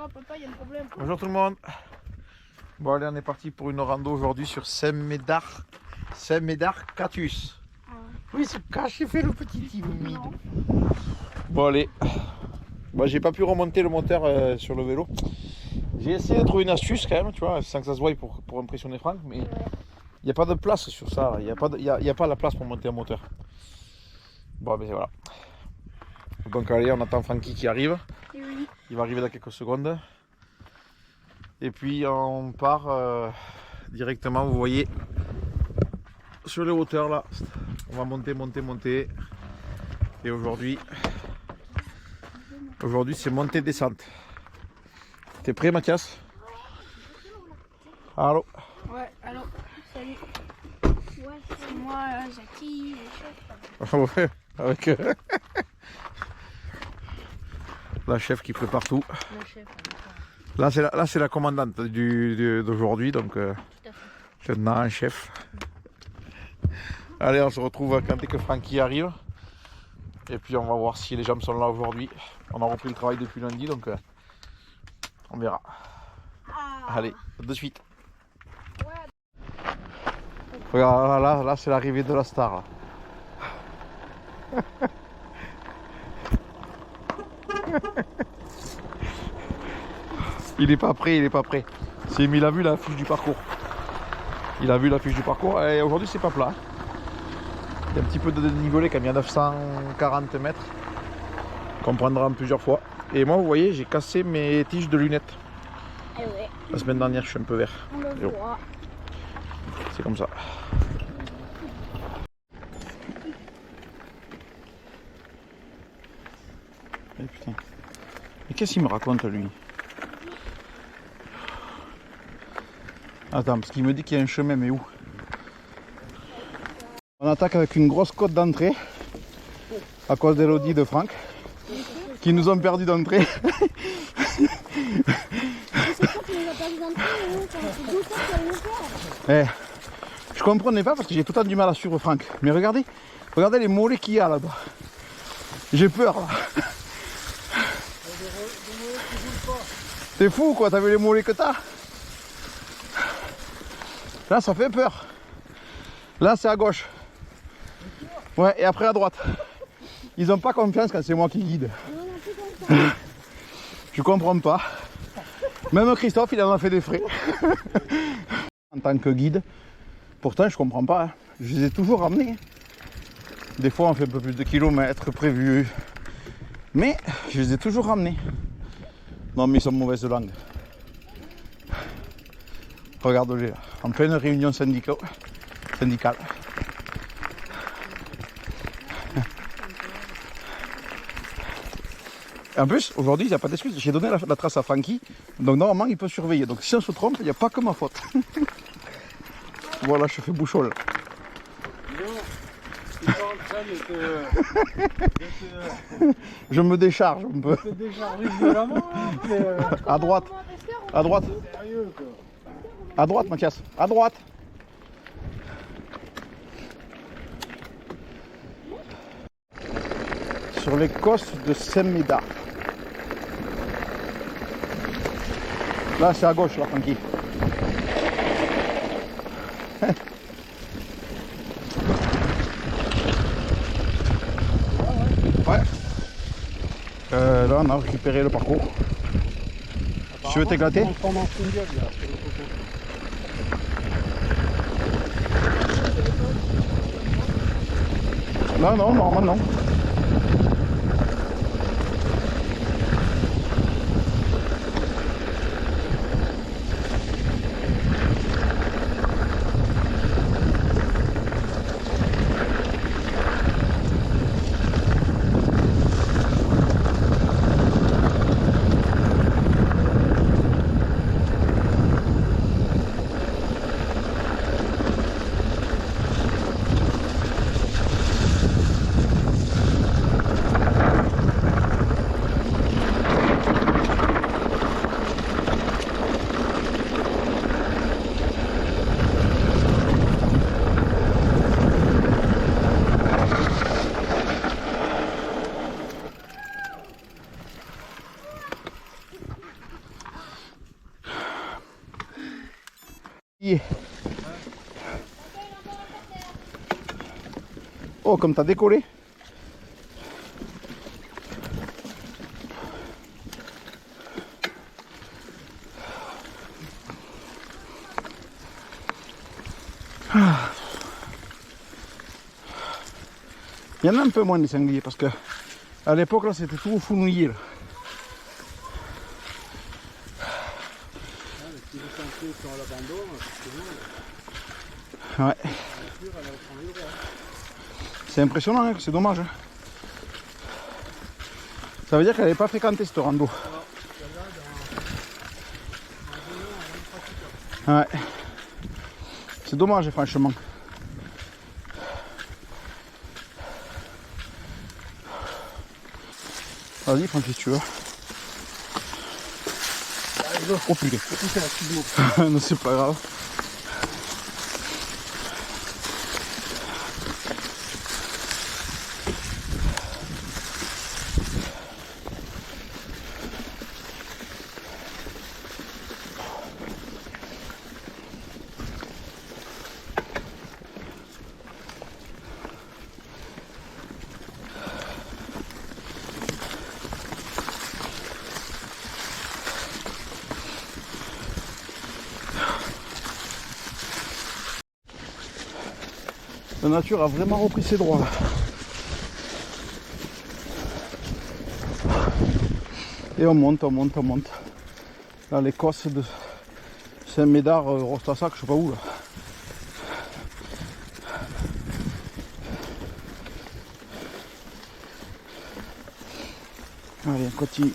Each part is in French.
papa, il y a un problème. Bonjour tout le monde. Bon allez, on est parti pour une rando aujourd'hui sur Saint-Médard-Catius. Ah. Oui, c'est cache, j'ai fait le petit timide. Bon allez. Bon, j'ai pas pu remonter le moteur sur le vélo. J'ai essayé de trouver une astuce quand même, tu vois, sans que ça se voie pour impressionner Franck, mais il n'y a pas de place sur ça. Il n'y a pas la place pour monter un moteur. Bon, ben voilà. Donc allez, on attend Francky qui arrive. Oui. Il va arriver dans quelques secondes. Et puis on part directement, vous voyez, sur les hauteurs là. On va monter. Et aujourd'hui c'est montée-descente. T'es prêt Mathias? Allô? Ouais, allô, salut. Ouais, c'est moi, Jackie, le chef. Ouais, avec la chef qui prépare tout. Le chef, Là c'est la commandante d'aujourd'hui, donc lieutenant en chef. Allez, on se retrouve quand dès que Francky arrive. Et puis on va voir si les jambes sont là aujourd'hui. On a repris le travail depuis lundi, donc on verra. Allez, de suite. Ouais. Regarde, là c'est l'arrivée de la star. Là. Il est pas prêt. Mais il a vu la fiche du parcours. Et aujourd'hui c'est pas plat. Il y a un petit peu de dénivelé quand même, il y a 940 mètres. Qu'on prendra en plusieurs fois. Et moi, vous voyez, j'ai cassé mes tiges de lunettes. Eh ouais. La semaine dernière, je suis un peu vert. On le voit. C'est comme ça. Eh putain. Mais qu'est-ce qu'il me raconte lui? Attends, parce qu'il me dit qu'il y a un chemin, mais où? On attaque avec une grosse côte d'entrée. À cause d'Elodie de Franck. Qui nous ont perdu d'entrée. Eh, je comprenais pas parce que j'ai tout le temps du mal à suivre Franck. Mais regardez les mollets qu'il y a là-bas. J'ai peur là. T'es fou quoi, t'as vu les mollets que t'as? Là ça fait peur. Là c'est à gauche. Ouais, et après à droite. Ils ont pas confiance quand c'est moi qui guide. Je comprends pas. Même Christophe il en a fait des frais. En tant que guide. Pourtant je comprends pas. Hein. Je les ai toujours ramenés. Des fois on fait un peu plus de kilomètres prévus. Mais je les ai toujours ramenés. Non mais ils sont mauvaises langues. Regarde-les là. En pleine réunion syndicale. En plus, aujourd'hui, il n'y a pas d'excuse. J'ai donné la trace à Francky. Donc normalement, il peut surveiller. Donc si on se trompe, il n'y a pas que ma faute. Voilà, je fais bouchole. Je me décharge un peu. À droite. À droite. À droite, Mathias. À droite. Sur les côtes de Saint-Médard. Là, c'est à gauche, là, Francky. Ouais. Là, on a récupéré le parcours. Tu veux t'éclater? Non, normalement non. Oh, comme t'as décollé. Il y en a un peu moins des sangliers parce que à l'époque là c'était tout fournouillé. Ouais. C'est impressionnant, hein, c'est dommage. Hein. Ça veut dire qu'elle n'est pas fréquentée cette rando. Ouais. C'est dommage franchement. Vas-y, prends si tu veux. Oh putain. Non, c'est pas grave. La nature a vraiment repris ses droits là. Et on monte, on monte, on monte. Dans les cosses de Saint-Médard, Rostassac, je sais pas où là. Allez, on continue.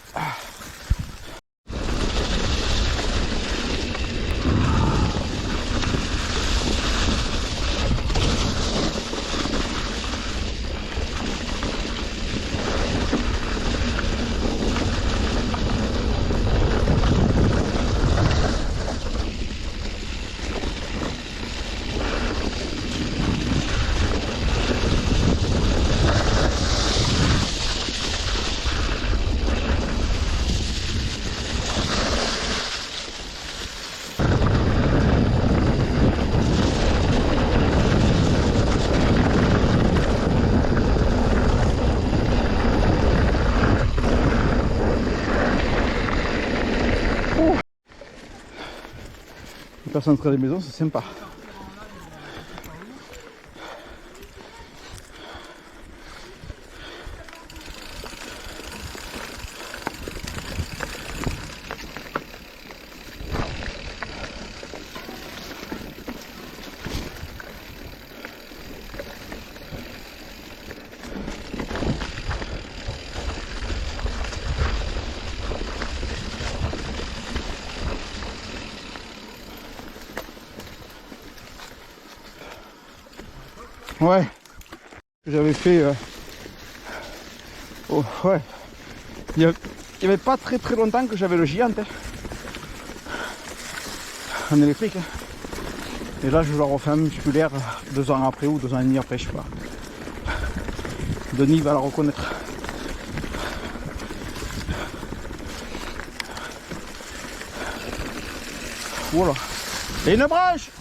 Personne entre les maisons, c'est sympa. Ouais, j'avais fait. Oh, ouais. Il y avait pas très longtemps que j'avais le Giant hein. En électrique. Hein. Et là, je leur refais un musculaire 2 ans après ou 2 ans et demi après, je sais pas. Denis va la reconnaître. Voilà. Et une branche!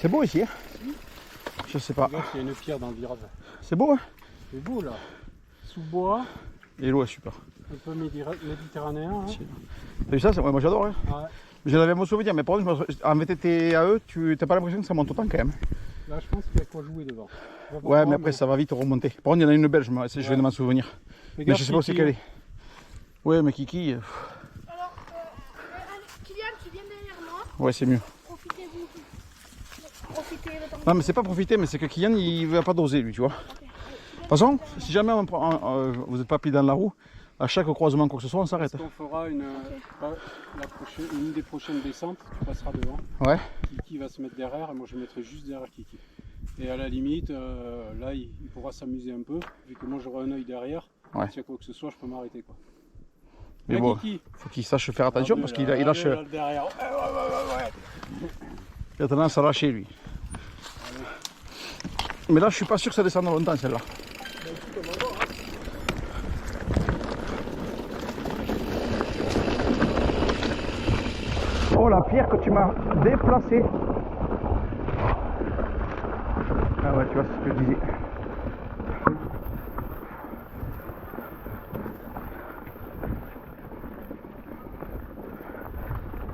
C'est beau ici, hein? Je sais pas. Regarde, il y a une pierre dans le virage. C'est beau, hein? C'est beau là. Sous bois. Et l'eau est super. Un peu méditerranéen. Hein. T'as vu ça? Ouais, moi j'adore. Hein? Ouais. J'en avais mon souvenir, mais par contre, en VTT à eux, tu n'as pas l'impression que ça monte autant quand même. Là, je pense qu'il y a quoi jouer devant. Ouais, mais après, ça va vite remonter. Par contre, il y en a une belle, je viens de m'en souvenir. Mais je sais pas où c'est qu'elle est. Ouais, mais Kiki. Alors, Kylian, tu viens derrière moi. Ouais, c'est mieux. Profitez-vous. Profitez le temps. Non, mais c'est pas profiter, mais c'est que Kylian, il va pas doser, lui, tu vois. Okay. De toute façon, si jamais vous n'êtes pas pris dans la roue, à chaque croisement, quoi que ce soit, on s'arrête. On fera une des prochaines descentes, tu passeras devant. Ouais. Kiki va se mettre derrière, et moi je me mettrai juste derrière Kiki. Et à la limite, là, il pourra s'amuser un peu, vu que moi j'aurai un œil derrière. Ouais. S'il y a quoi que ce soit, je peux m'arrêter, quoi. Mais bon, faut qu'il sache faire attention parce qu'il lâche. Derrière. Il a tendance à lâcher lui. Mais là, je suis pas sûr que ça descende longtemps celle-là. Oh la pierre que tu m'as déplacée. Ah ouais, tu vois, c'est ce que je disais.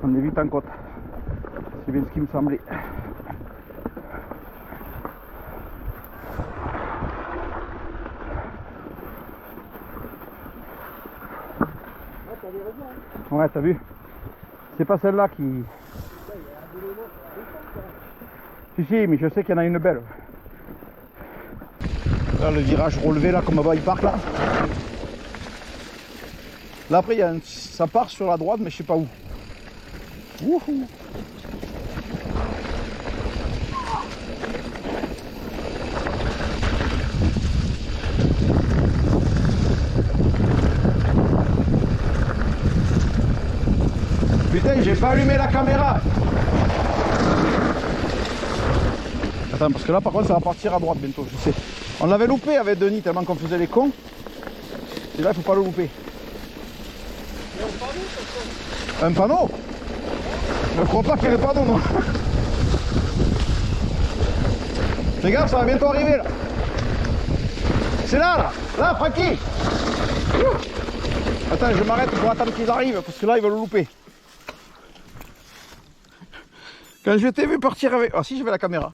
On est vite en côte. C'est bien ce qui me semblait. Ouais, t'as vu? C'est pas celle-là qui... Si, mais je sais qu'il y en a une belle. Là, le virage relevé, là, comme il part là. Là, après, ça part sur la droite, mais je sais pas où. Wouhou! Putain, j'ai pas allumé la caméra. Attends, parce que là par contre ça va partir à droite bientôt, je sais. On l'avait loupé avec Denis tellement qu'on faisait les cons. Et là il faut pas le louper. Un panneau? Je ne crois pas qu'il y ait le panneau, non. Fais gaffe, ça va bientôt arriver là. C'est là, là, Francky. Attends, je m'arrête pour attendre qu'ils arrivent, parce que là ils veulent le louper. Quand je t'ai vu partir avec... Ah si, j'avais la caméra.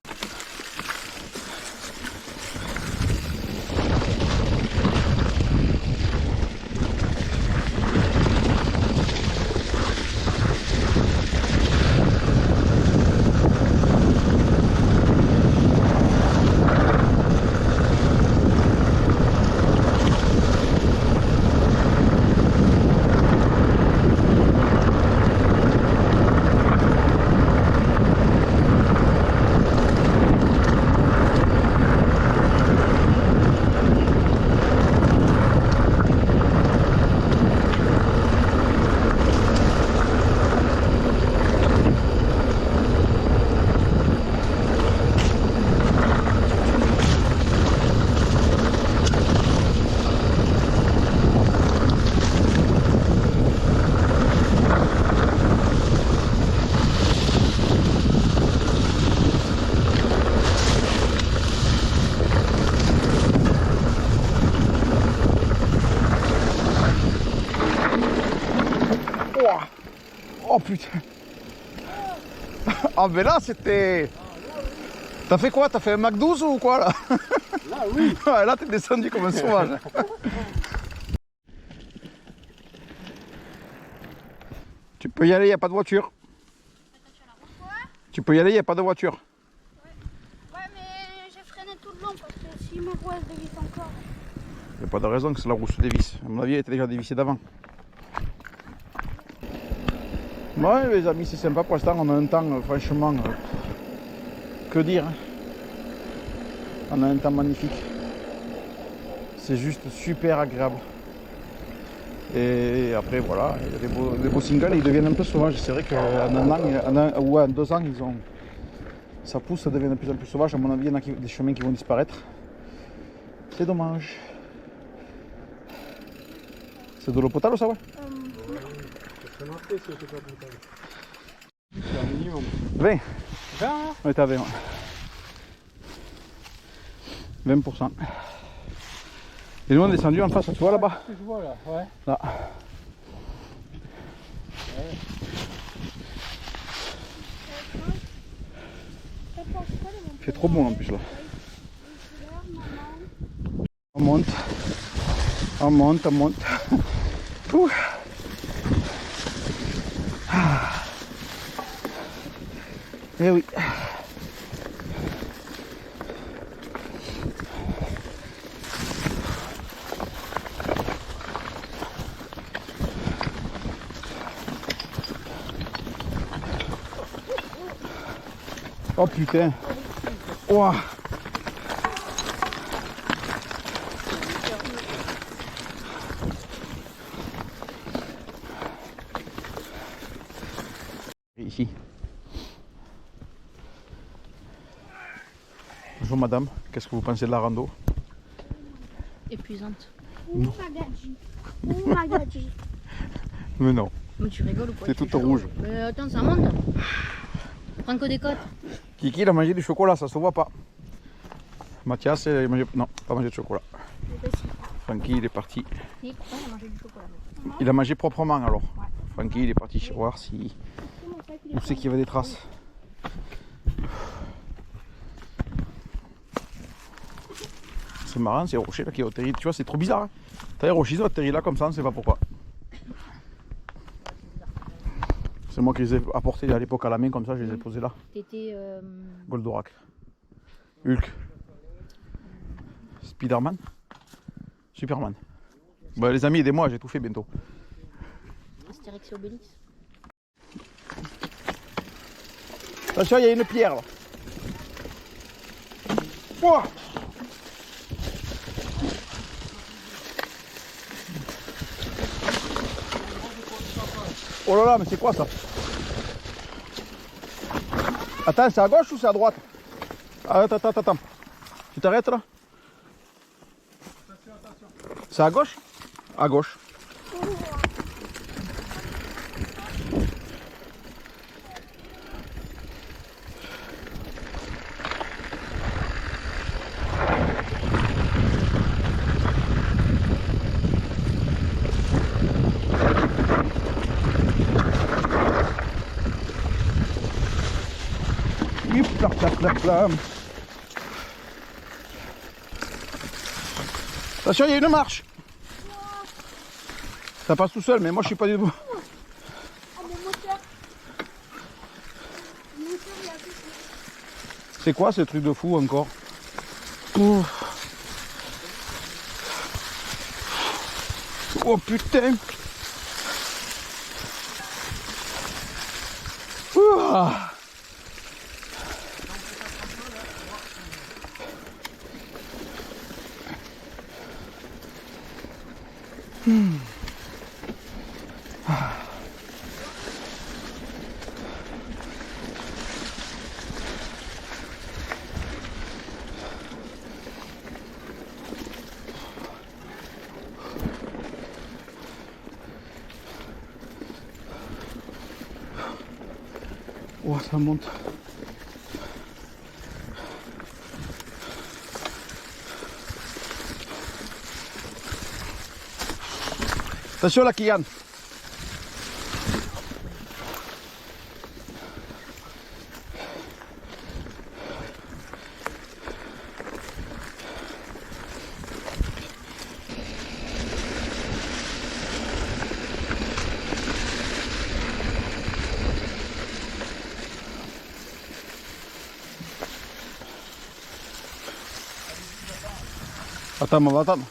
Oh putain. Ah mais là c'était... T'as fait quoi? T'as fait un Mac 12 ou quoi là? Là oui. Ouais, là t'es descendu comme un sauvage. Tu peux y aller, il n'y a pas de voiture. Tu peux y aller, il n'y a pas de voiture. Ouais, mais j'ai freiné tout le long parce que si ma roue elle dévisse encore. Il n'y a pas de raison que la roue se dévisse. À mon avis, elle était déjà dévissée d'avant. Ouais les amis, c'est sympa pour l'instant, on a un temps franchement, que dire, hein. On a un temps magnifique, c'est juste super agréable. Et après voilà, les beaux singles ils deviennent un peu sauvages, c'est vrai qu'en un an, ou en 2 ans, ça pousse, ça devient de plus en plus sauvage, à mon avis il y en a des chemins qui vont disparaître, c'est dommage. C'est de l'eau potable ça ouais? C'est un minimum. 20. 20 hein? Ouais, t'as 20. Ouais. 20%. Et nous on est descendu en face, tu vois là-bas? Je vois là, ouais. Là. Ouais. Il fait trop bon en plus là. On monte. On monte, on monte. Ouh. Eh oui. Oh putain. Ouah. ici. Bonjour madame, qu'est-ce que vous pensez de la rando? Épuisante. Magadji. Mais non, Mais tu rigoles ou quoi? c'est tout rouge. Mais attends, ça monte. Prends que des côtes. Kiki il a mangé du chocolat, ça se voit pas. Mathias il a mangé... Non, pas mangé de chocolat. Francky il est parti. Si, pourtant, il a mangé du chocolat. Il a mangé proprement alors. Francky il est parti voir si... Où c'est qu'il y avait des traces. C'est marrant ces rochers là qui ont atterri. Tu vois c'est trop bizarre. Hein. T'as les rochers ils ont atterri là comme ça, on ne sait pas pourquoi. C'est moi qui les ai apportés à l'époque à la main comme ça, je les ai posés là. T'étais... Goldorak. Hulk. Spiderman. Superman. Bah, les amis aidez-moi, j'ai tout fait bientôt. Astérix et Obélix. Attention, il y a une pierre là. Ouah. Oh là là, mais c'est quoi ça? Attends, c'est à gauche ou c'est à droite? Attends. Tu t'arrêtes là? C'est à gauche? À gauche. Attention, il y a une marche. Ça passe tout seul, mais moi je suis pas du tout. C'est quoi ce truc de fou encore? Oh putain. Ouah. Oh, ça monte. Attention la Kylian. Attends, on va attendre.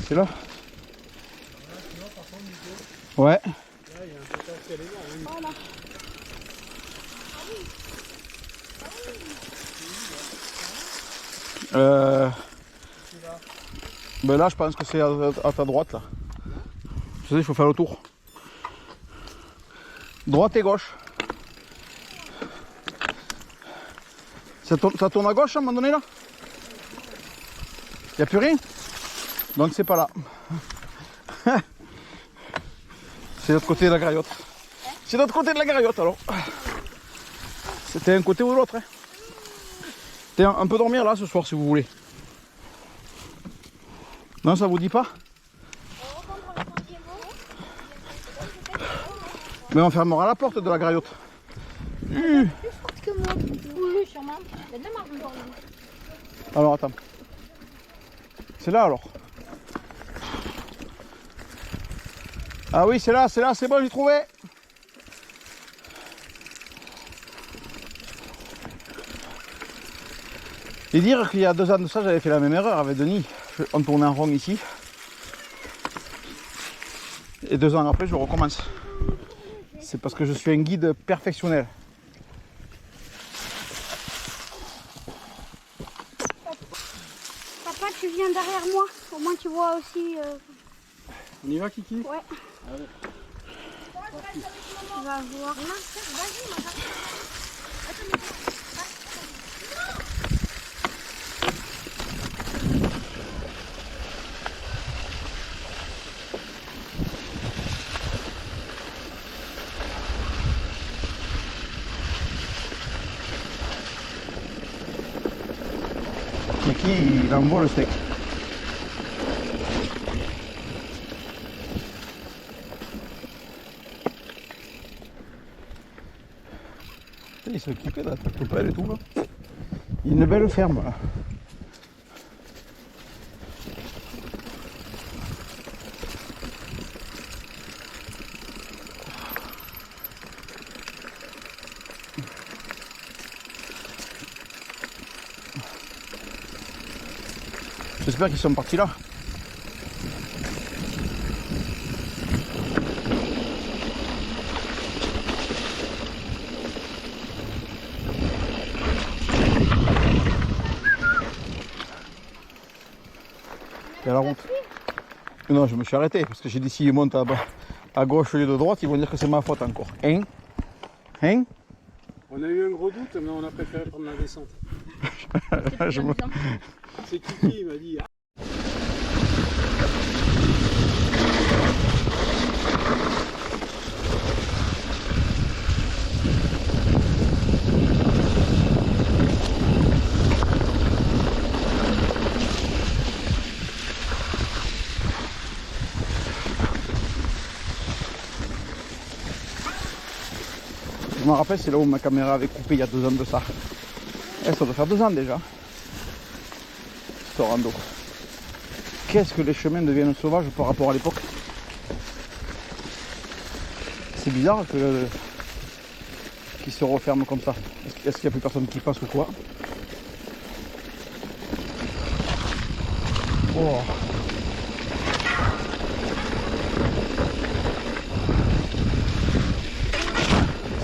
C'est là. Ouais. Là, il y a un potentiel énorme. Voilà. Ben là, je pense que c'est à ta droite là. Tu sais, il faut faire le tour. Droite et gauche. Ça tourne à gauche à un moment donné là? Il n'y a plus rien? Donc c'est pas là. C'est l'autre côté de la Gariotte. C'est l'autre côté de la Gariotte alors. C'était un côté ou l'autre. Hein. On peut dormir là ce soir si vous voulez. Non, ça vous dit pas? Mais on fermera la porte de la Gariotte. Plus forte que moi. Oui, sûrement. Il y a de la marge encore. Alors attends. C'est là alors. Ah oui, c'est là, c'est bon, j'ai trouvé. Et dire qu'il y a 2 ans de ça, j'avais fait la même erreur avec Denis. On tournait en rond ici. Et 2 ans après, je recommence. C'est parce que je suis un guide perfectionnel. Papa, tu viens derrière moi. Au moins, tu vois aussi. On y va, Kiki? Ouais. Allez. Tu vas voir. Vas-y, maman. Kiki, il envoie le steak. Il s'est occupé de la topelle et tout là. Il y a une belle ferme là. J'espère qu'ils sont partis là. Et à la route. Non, je me suis arrêté parce que j'ai dit s'ils montent à gauche au lieu de droite, ils vont dire que c'est ma faute encore. Hein? Hein? On a eu un gros doute, mais on a préféré prendre la descente. Je me- C'est Kiki, il m'a dit. Ah, Je me rappelle, c'est là où ma caméra avait coupé il y a 2 ans de ça. Ça doit faire 2 ans déjà. Ce rando. Qu'est-ce que les chemins deviennent sauvages par rapport à l'époque. C'est bizarre qu'ils se referment comme ça. Est-ce qu'il n'y a plus personne qui passe ou quoi? Oh.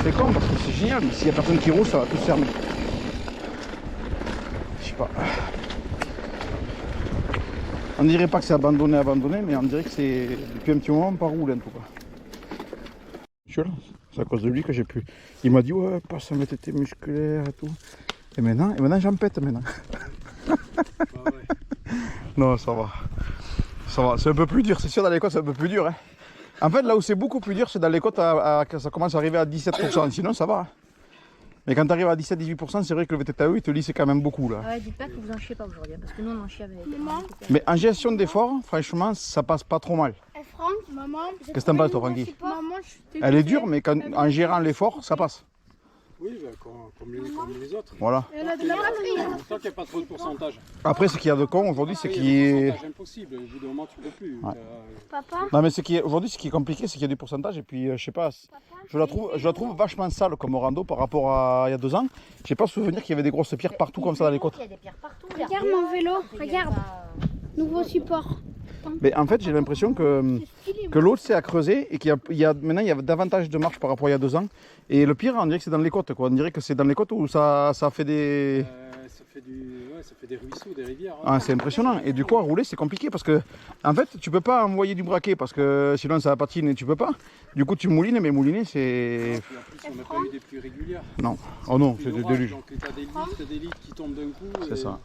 C'est con parce que c'est génial, mais s'il n'y a personne qui roule, ça va tout se fermer. Je sais pas. On dirait pas que c'est abandonné, mais on dirait que c'est depuis un petit moment on pas roule en tout cas. Je suis là, c'est à cause de lui que j'ai pu. Il m'a dit ouais, passe à mettre tes musculaires et tout. Et maintenant j'en pète maintenant. bah ouais. Non, ça va. Ça va, c'est un peu plus dur, c'est sûr dans les côtes c'est un peu plus dur. Hein. En fait là où c'est beaucoup plus dur c'est dans les côtes quand ça commence à arriver à 17%, sinon ça va. Hein. Mais quand tu arrives à 17-18%, c'est vrai que le VTTAE il te lisse quand même beaucoup là. Ouais, dites pas que vous en chiez pas aujourd'hui, parce que nous on en chie avec. Maman. Mais en gestion d'effort, franchement, ça passe pas trop mal. Eh, Franck, maman. Qu'est-ce que t'en penses toi, Francky? Maman, Elle est dure, mais en gérant l'effort, ça passe. Oui, bah, comme les autres. Voilà. Elle a de la batterie. Tant qu'il n'y a pas trop de pourcentage. Après, ce qu'il y a de con aujourd'hui, c'est Oui, qu'il il y a est. des pourcentages impossibles. Au bout d'un moment, tu ne peux plus. Ouais. Papa. Non, mais aujourd'hui, ce qui est compliqué, c'est qu'il y a du pourcentage. Et puis, je sais pas, je la trouve vachement sale comme rando par rapport à il y a 2 ans. J'ai pas souvenir qu'il y avait des grosses pierres partout comme ça dans les côtes. Il y a des pierres partout. Regarde mon vélo, regarde. Nouveau support. hein. Mais en fait, j'ai l'impression que l'eau c'est à creuser et maintenant il y a davantage de marche par rapport à il y a 2 ans. Et le pire, on dirait que c'est dans les côtes, quoi. On dirait que c'est dans les côtes où ça fait des... ça fait des ruisseaux, des rivières. Hein. Ah, c'est impressionnant. Et du coup, à rouler, c'est compliqué parce que, en fait, tu peux pas envoyer du braquet parce que sinon ça patine et tu peux pas. Du coup, tu moulines, mais mouliner, c'est... En plus, on n'a pas eu des pluies régulières. Non. Oh non, c'est des du déluge. Donc, t'as des litres qui tombent d'un coup. C'est ça.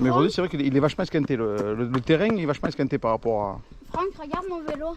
Mais aujourd'hui, c'est vrai qu'il est vachement esquinté. Le terrain il est vachement esquinté par rapport à... Franck, regarde mon vélo.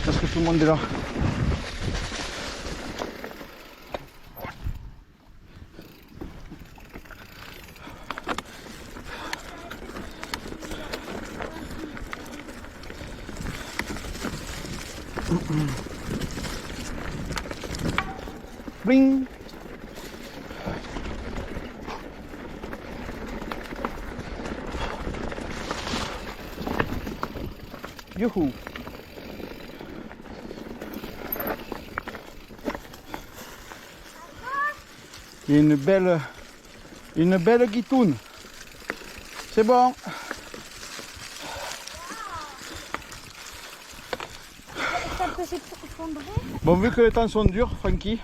Parce que tout le monde est là. Bling. Youhou. Il y a une belle guitoune. C'est bon. Ça peut s'effondrer. Bon, vu que les temps sont durs, Francky,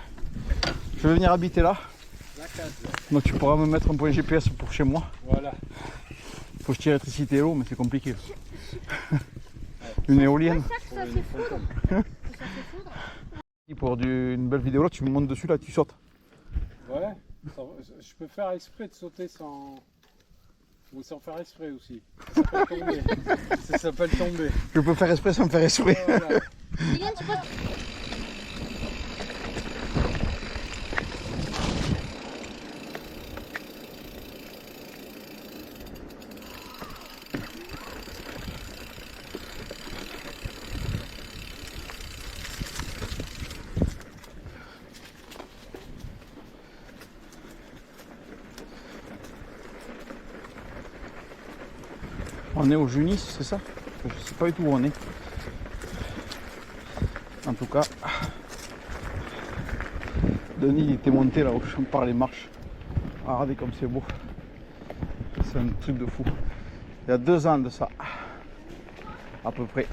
je vais venir habiter là. La case. Donc tu pourras me mettre un point GPS pour chez moi. Voilà. Faut que je tire l'électricité et l'eau, mais c'est compliqué. Une éolienne. C'est ça que ça s'effondre. Ça s'effondre. Pour une belle vidéo là, tu me montes dessus là, tu sautes. Ouais. Je peux faire exprès de sauter sans... Ou sans faire exprès aussi. Ça s'appelle tomber. Ça s'appelle tomber. Je peux faire exprès sans me faire exprès. Voilà. Dylan, tu peux... On est au Junis, c'est ça? Je sais pas du tout où on est. En tout cas, Denis il était monté là-haut par les marches. Ah, regardez comme c'est beau. C'est un truc de fou. Il y a 2 ans de ça, à peu près.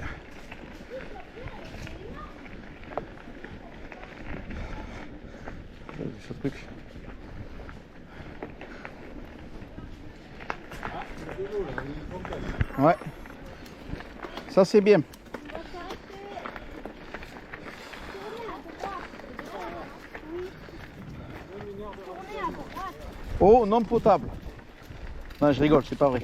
Vous avez vu ce truc? Ouais. Ça c'est bien. Eau non potable. Non, je rigole, c'est pas vrai.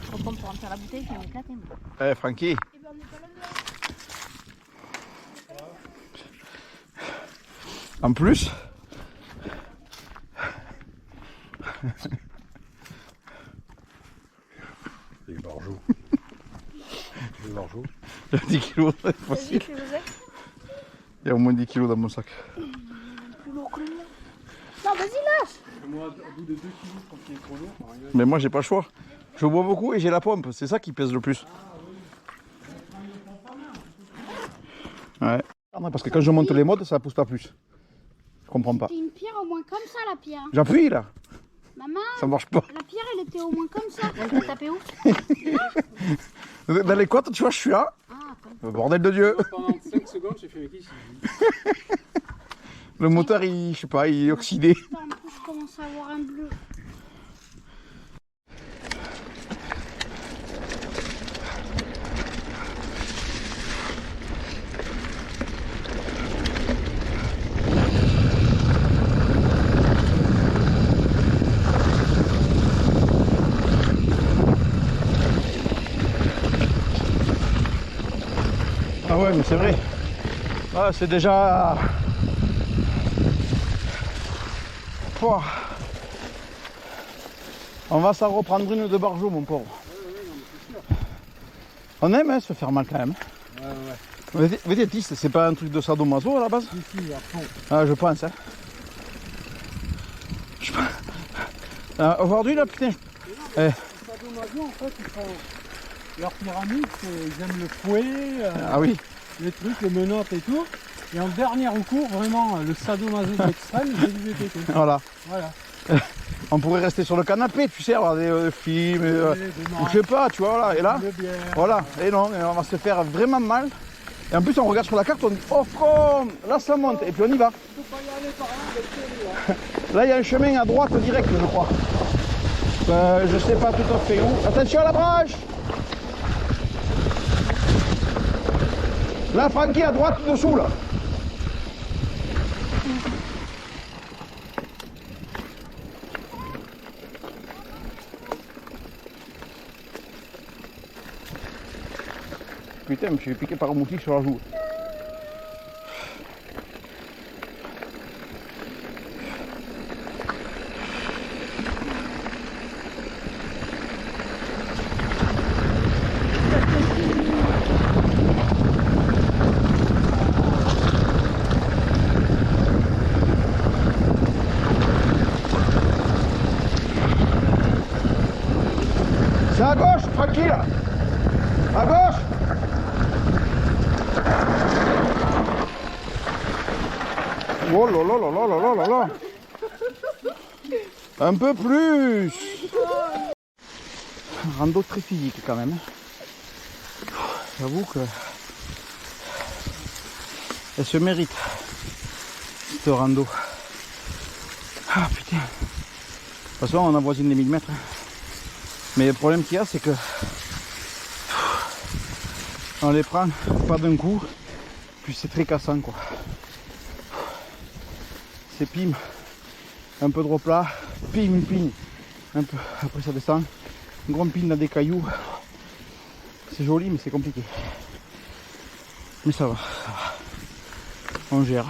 Je reprends pour remplir la bouteille, je vais m'éclater moi. Eh Francky. En plus. Les barjots. Les barjots. Il y a 10 kilos, c'est facile. Il y a au moins 10 kilos dans mon sac. Plus lourd que le mien. Non, vas-y, lâche. Moi, au bout de 2 kilos, je pense qu'il est trop lourd. Mais moi j'ai pas le choix. Je bois beaucoup et j'ai la pompe, c'est ça qui pèse le plus. Ouais. Parce que quand je monte les modes, ça pousse pas plus. Je comprends pas. C'était une pierre au moins comme ça, la pierre. J'appuie là, Maman, ça marche pas. la pierre, elle était au moins comme ça. Elle t'a tapé où? Dans les côtes, tu vois, je suis là. Ah, attends. Le bordel de Dieu. Pendant 5 secondes, j'ai fait mais qui Le moteur, je sais pas, il est oxydé. Putain, en plus, je commence à avoir un bleu. mais c'est vrai. Ah, c'est déjà... Pouah. On va s'en reprendre une ou deux par jour, mon pauvre. On aime se faire mal quand même. Vététiste, c'est pas un truc de sadomaso à la base? Si, à fond. Ah, je pense. Hein. Aujourd'hui, là, putain. Les sadomaso, en fait, ils font leur pyramide, ils aiment le fouet, Ah oui. les trucs, les menottes et tout. Et en dernier recours, vraiment, le sadomaso de l'extrême, c'est du VTT. Voilà. Voilà. On pourrait rester sur le canapé, tu sais, avoir des films, ou je sais pas, tu vois, voilà. Et là, voilà. Et non, on va se faire vraiment mal. Et en plus, on regarde sur la carte, on dit, oh con, là ça monte, et puis on y va. Là, il y a un chemin à droite direct, je crois. Je sais pas tout à fait où. Attention à la branche! Là, Francky, à droite, dessous, là. Putain, je me suis fait piquer par un moustique sur la joue. C'est à gauche, tranquille. À gauche. Oh là là là là là là là. Un peu plus. Rando très physique quand même. J'avoue que elle se mérite cette rando. Ah putain. De toute façon on avoisine les 1000 mètres. Mais le problème qu'il y a c'est que on les prend pas d'un coup. Puis c'est très cassant quoi. C'est pim, un peu de replat, pim, un peu, après ça descend, un grand pin dans des cailloux, c'est joli mais c'est compliqué, mais ça va, on gère,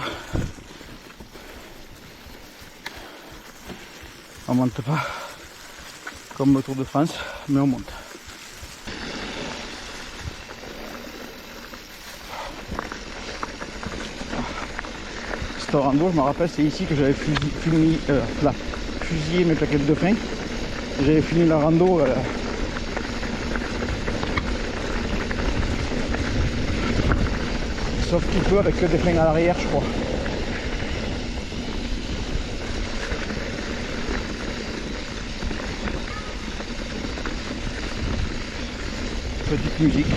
on monte pas comme le Tour de France, mais on monte. Cette rando, je me rappelle, c'est ici que j'avais fusillé mes plaquettes de frein. J'avais fini la rando. Sauf qu'il peut avec que des freins à l'arrière, je crois. Petite musique.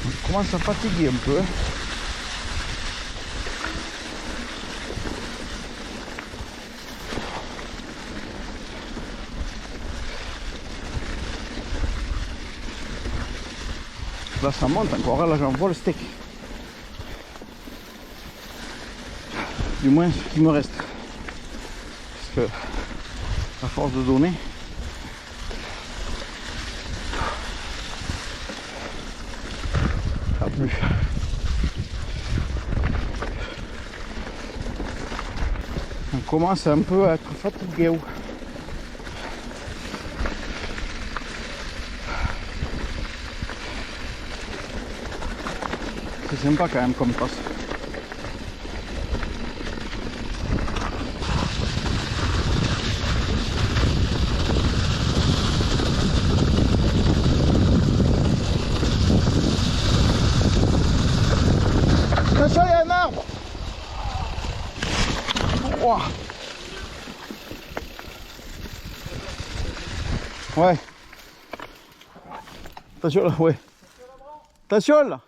On commence à fatiguer un peu. Là ça monte encore, là j'envoie le steak. Du moins ce qui me reste. Parce que à force de donner. Plus. On commence un peu à être fatigué. C'est sympa quand même comme passe. Attention, il y a un arbre. Wow. Ouais. Attention là, ouais. Attention là.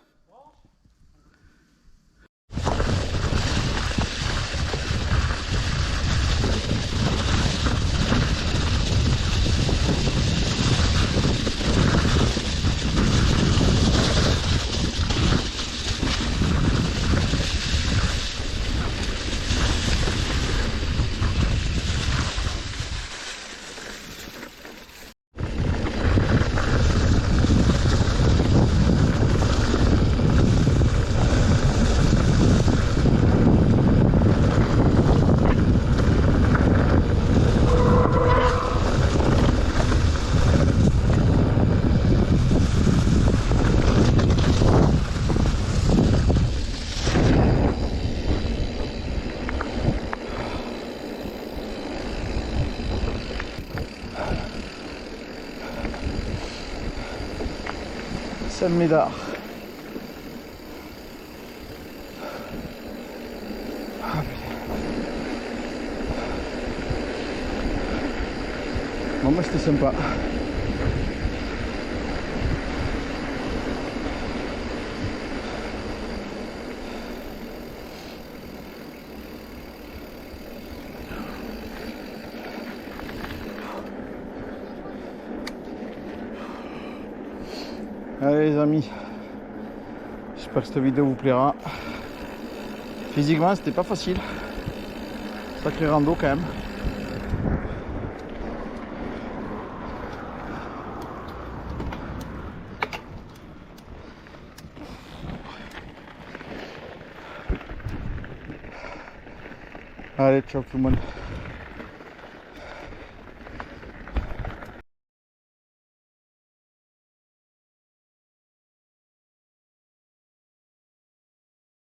Saint-Médard. Ah, bon, moi c'était sympa. Allez les amis, j'espère que cette vidéo vous plaira. Physiquement c'était pas facile, sacré rando quand même. Allez, ciao tout le monde.